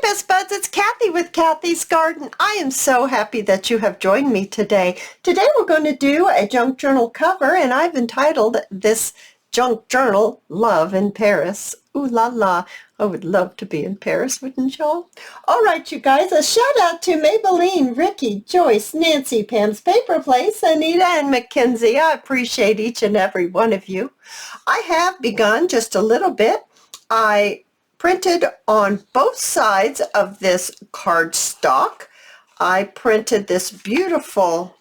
Best Buds, it's Cathy with Cathy's Garden. I am so happy that you have joined me today. Today we're going to do a junk journal cover, and I've entitled this junk journal, Love in Paris. Ooh la la, I would love to be in Paris, wouldn't y'all? All right, you guys, a shout out to Maybelline, Ricky, Joyce, Nancy, Pam's Paper Place, Anita, and Mackenzie. I appreciate each and every one of you. I have begun just a little bit. I printed on both sides of this cardstock. I printed this beautiful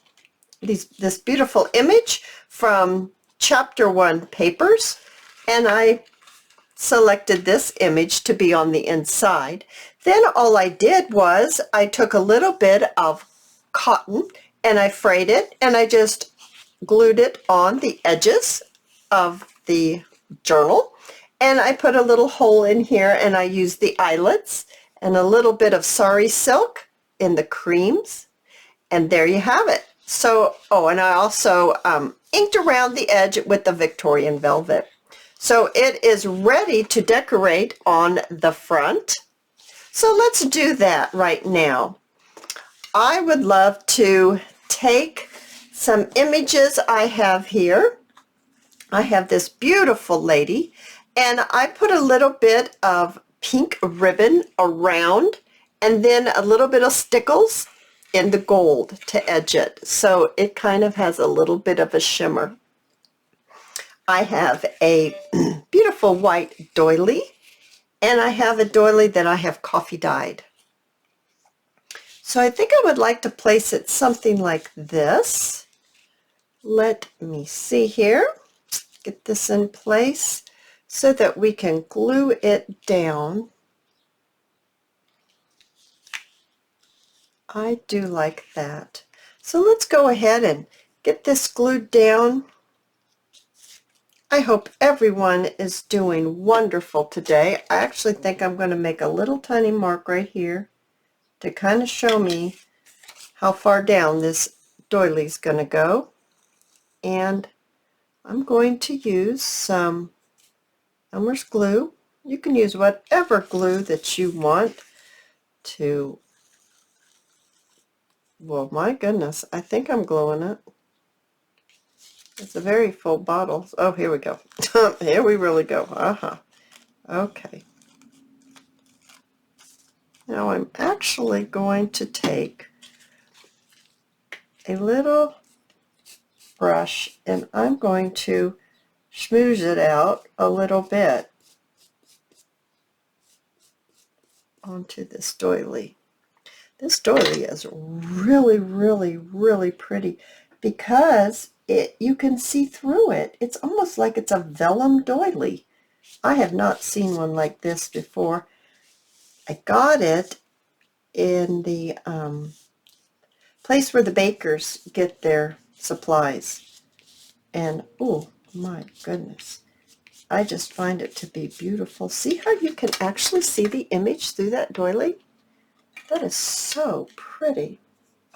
image from Chapter 1 papers, and I selected this image to be on the inside. Then all I did was I took a little bit of cotton and I frayed it, and I just glued it on the edges of the journal. And I put a little hole in here, and I used the eyelets and a little bit of sari silk in the creams. And there you have it. So, oh, and I also inked around the edge with the Victorian velvet. So it is ready to decorate on the front. So let's do that right now. I would love to take some images I have here. I have this beautiful lady, and I put a little bit of pink ribbon around, and then a little bit of stickles in the gold to edge it, so it kind of has a little bit of a shimmer. I have a beautiful white doily, and I have a doily that I have coffee dyed. So I think I would like to place it something like this. Let me see here. Get this in place so that we can glue it down. I do like that. So let's go ahead and get this glued down. I hope everyone is doing wonderful today. I actually think I'm going to make a little tiny mark right here to kind of show me how far down this doily is going to go. And I'm going to use some Elmer's glue. You can use whatever glue that you want to, well, my goodness, I think I'm gluing it. It's a very full bottle. Oh, here we go. Here we really go. Okay. Now I'm actually going to take a little brush, and I'm going to smooth it out a little bit onto this doily. This doily is really, really, really pretty because you can see through it. It's almost like it's a vellum doily. I have not seen one like this before. I got it in the place where the bakers get their supplies. And oh my goodness, I just find it to be beautiful. See how you can actually see the image through that doily? That is so pretty.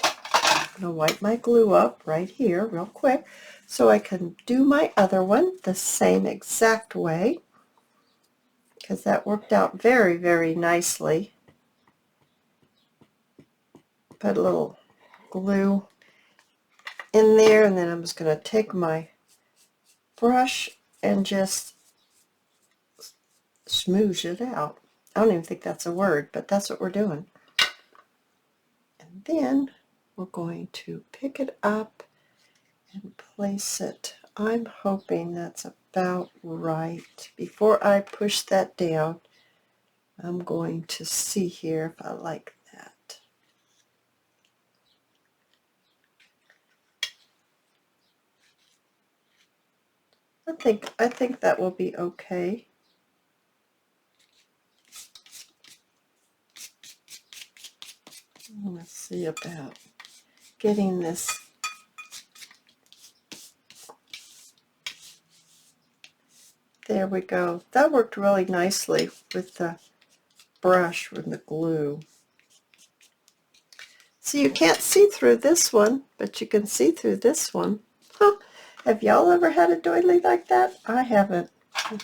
I'm going to wipe my glue up right here real quick so I can do my other one the same exact way, because that worked out very, very nicely. Put a little glue in there, and then I'm just going to take my brush and just smoosh it out. I don't even think that's a word, but that's what we're doing. And then we're going to pick it up and place it. I'm hoping that's about right. Before I push that down, I'm going to see here if I like that. I think that will be okay. Let's see about getting this. There we go. That worked really nicely with the brush with the glue. So you can't see through this one, but you can see through this one. Huh. Have y'all ever had a doily like that? I haven't. I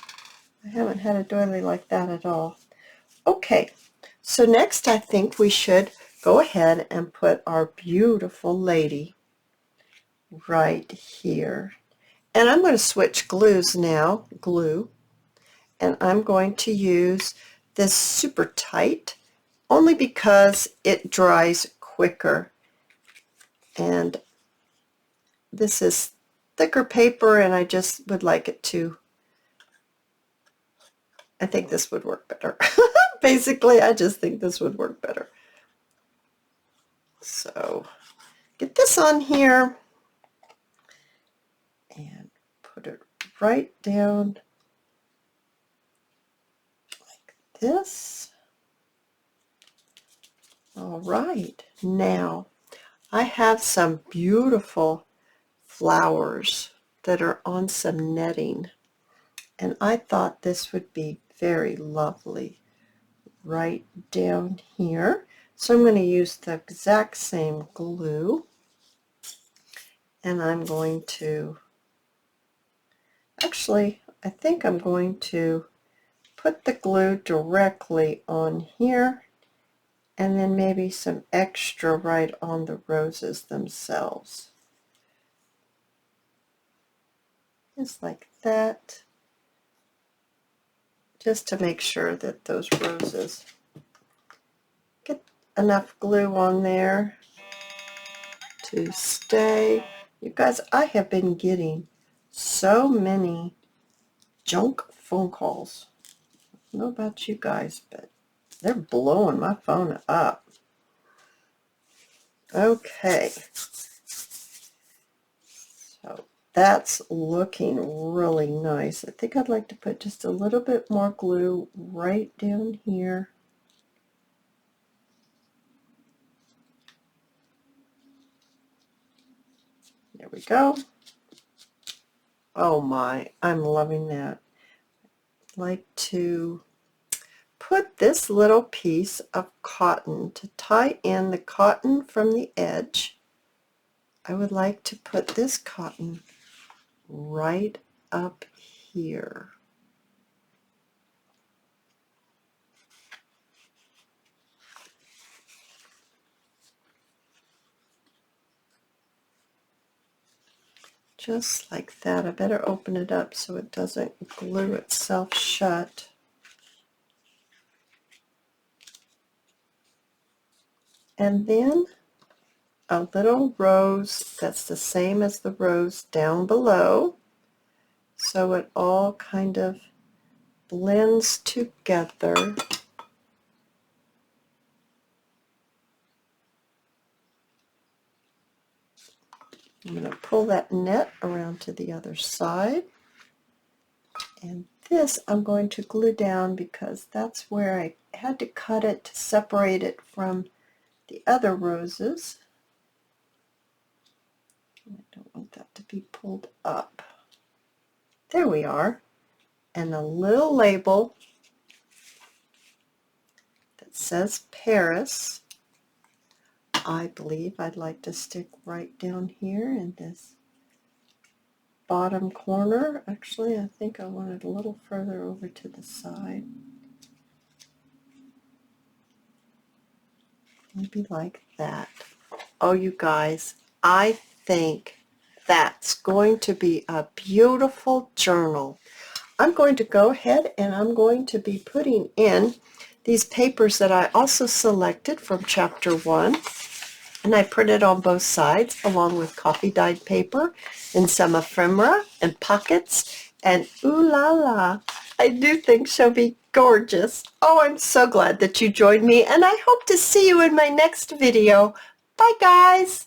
haven't had a doily like that at all. Okay, So next I think we should go ahead and put our beautiful lady right here. And I'm going to switch glues now, and I'm going to use this super tight only because it dries quicker. And this is thicker paper, and I just would like it to, I think this would work better. Basically, I just think this would work better. So get this on here and put it right down like this. All right, now I have some beautiful flowers that are on some netting, and I thought this would be very lovely right down here. So I'm going to use the exact same glue, and I'm going to, actually I think I'm going to put the glue directly on here, and then maybe some extra right on the roses themselves. Just like that, just to make sure that those roses get enough glue on there to stay. You guys, I have been getting so many junk phone calls. I don't know about you guys, but they're blowing my phone up. Okay, so that's looking really nice. I think I'd like to put just a little bit more glue right down here. There we go. Oh my, I'm loving that. I'd like to put this little piece of cotton to tie in the cotton from the edge. I would like to put this cotton right up here. Just like that. I better open it up so it doesn't glue itself shut. And then a little rose that's the same as the rose down below, so it all kind of blends together. I'm going to pull that net around to the other side, and this I'm going to glue down because that's where I had to cut it to separate it from the other roses. I don't want that to be pulled up. There we are. And a little label that says Paris. I believe I'd like to stick right down here in this bottom corner. Actually, I think I want it a little further over to the side. Maybe like that. Oh, you guys, I think that's going to be a beautiful journal. I'm going to go ahead and I'm going to be putting in these papers that I also selected from chapter 1. And I printed on both sides along with coffee dyed paper and some ephemera and pockets. And ooh la la, I do think she'll be gorgeous. Oh, I'm so glad that you joined me, and I hope to see you in my next video. Bye guys.